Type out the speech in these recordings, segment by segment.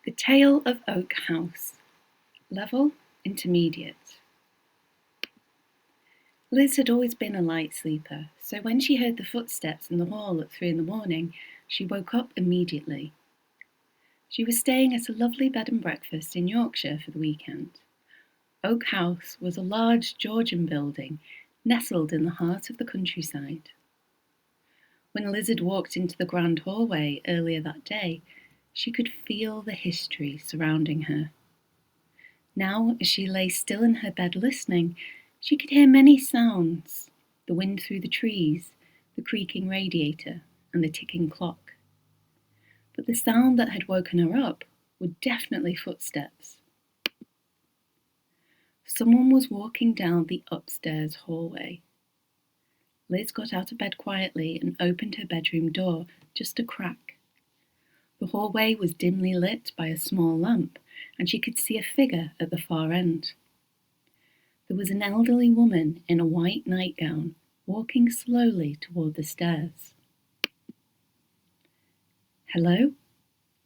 The Tale of Oak House. Level Intermediate. Liz had always been a light sleeper, so when she heard the footsteps in the hall at 3 a.m, she woke up immediately. She was staying at a lovely bed and breakfast in Yorkshire for the weekend. Oak House was a large Georgian building nestled in the heart of the countryside. When Liz had walked into the grand hallway earlier that day, she could feel the history surrounding her. Now, as she lay still in her bed listening, she could hear many sounds: the wind through the trees, the creaking radiator, and the ticking clock. But the sound that had woken her up were definitely footsteps. Someone was walking down the upstairs hallway. Liz got out of bed quietly and opened her bedroom door just a crack. The hallway was dimly lit by a small lamp, and she could see a figure at the far end. There was an elderly woman in a white nightgown walking slowly toward the stairs. "Hello?"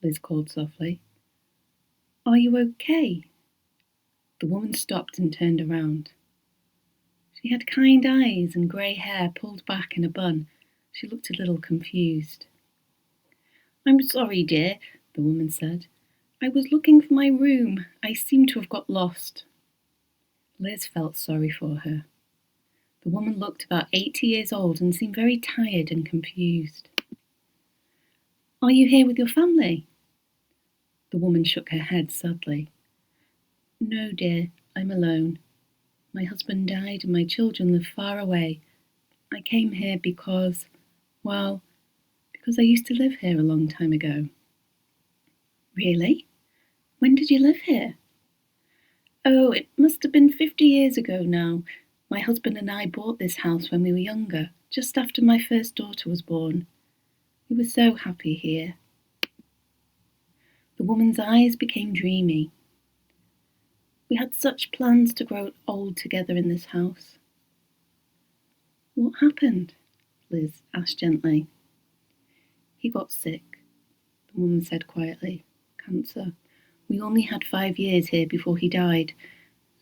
Liz called softly. "Are you okay?" The woman stopped and turned around. She had kind eyes and grey hair pulled back in a bun. She looked a little confused. "I'm sorry, dear," the woman said. "I was looking for my room. I seem to have got lost." Liz felt sorry for her. The woman looked about 80 years old and seemed very tired and confused. "Are you here with your family?" The woman shook her head sadly. "No, dear, I'm alone. My husband died and my children live far away. I came here because I used to live here a long time ago." "Really? When did you live here?" "Oh, it must have been 50 years ago now. My husband and I bought this house when we were younger, just after my first daughter was born. We were so happy here." The woman's eyes became dreamy. "We had such plans to grow old together in this house." "What happened?" Liz asked gently. "He got sick," the woman said quietly. "Cancer. We only had 5 years here before he died.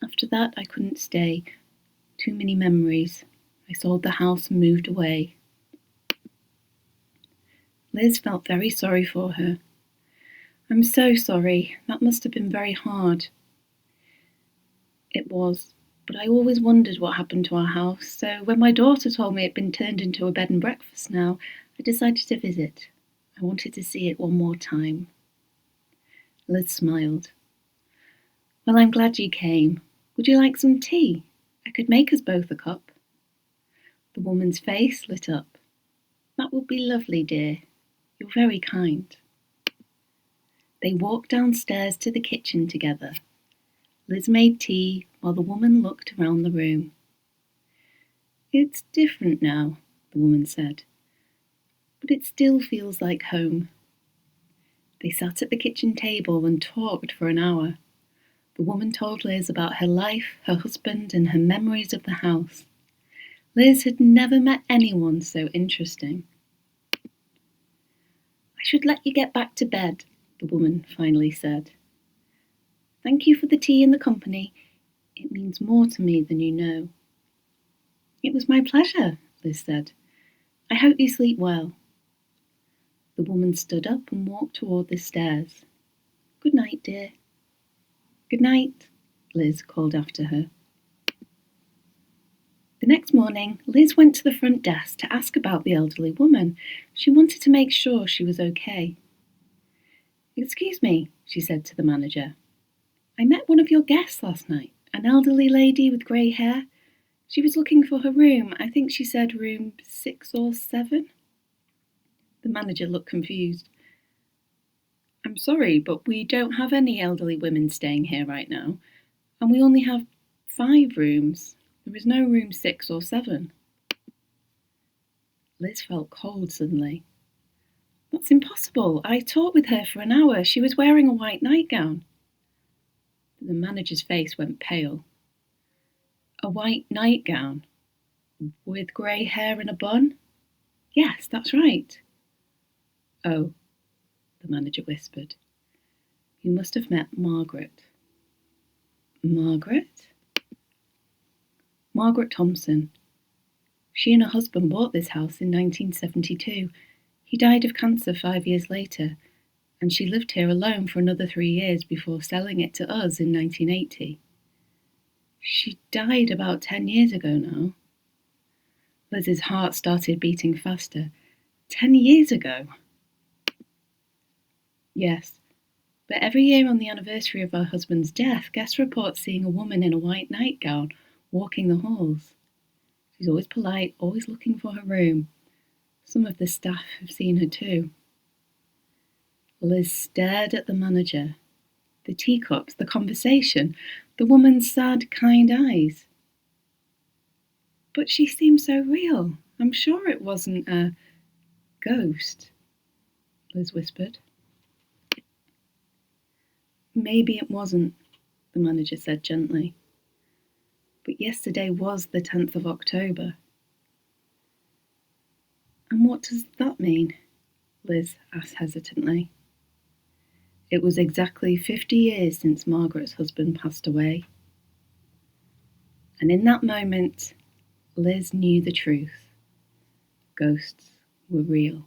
After that, I couldn't stay. Too many memories. I sold the house and moved away." Liz felt very sorry for her. "I'm so sorry. That must have been very hard." "It was, but I always wondered what happened to our house, so when my daughter told me it had been turned into a bed and breakfast now, I decided to visit. I wanted to see it one more time." Liz smiled. "Well, I'm glad you came. Would you like some tea? I could make us both a cup." The woman's face lit up. "That would be lovely, dear. You're very kind." They walked downstairs to the kitchen together. Liz made tea while the woman looked around the room. "It's different now," the woman said, "but it still feels like home." They sat at the kitchen table and talked for an hour. The woman told Liz about her life, her husband, and her memories of the house. Liz had never met anyone so interesting. "I should let you get back to bed," the woman finally said. "Thank you for the tea and the company. It means more to me than you know." "It was my pleasure," Liz said. "I hope you sleep well." The woman stood up and walked toward the stairs. "Good night, dear." "Good night," Liz called after her. The next morning, Liz went to the front desk to ask about the elderly woman. She wanted to make sure she was okay. "Excuse me," she said to the manager. "I met one of your guests last night, an elderly lady with grey hair. She was looking for her room. I think she said room 6 or 7. The manager looked confused. "I'm sorry, but we don't have any elderly women staying here right now, and we only have 5 rooms. There is no room 6 or 7. Liz felt cold suddenly. "That's impossible. I talked with her for an hour. She was wearing a white nightgown." The manager's face went pale. "A white nightgown? With grey hair and a bun?" "Yes, that's right." "Oh," the manager whispered. You must have met Margaret. Margaret? Margaret Thompson. She and her husband bought this house in 1972. He died of cancer 5 years later, and she lived here alone for another 3 years before selling it to us in 1980. She died about 10 years ago now. Liz's heart started beating faster. 10 years ago? Yes, but every year on the anniversary of her husband's death, guests report seeing a woman in a white nightgown walking the halls. She's always polite, always looking for her room. Some of the staff have seen her too. Liz stared at the manager. The teacups, the conversation, the woman's sad, kind eyes. But she seemed so real. I'm sure it wasn't a ghost, Liz whispered. Maybe it wasn't, the manager said gently. But yesterday was the 10th of October. And what does that mean? Liz asked hesitantly. It was exactly 50 years since Margaret's husband passed away. And in that moment, Liz knew the truth. Ghosts were real.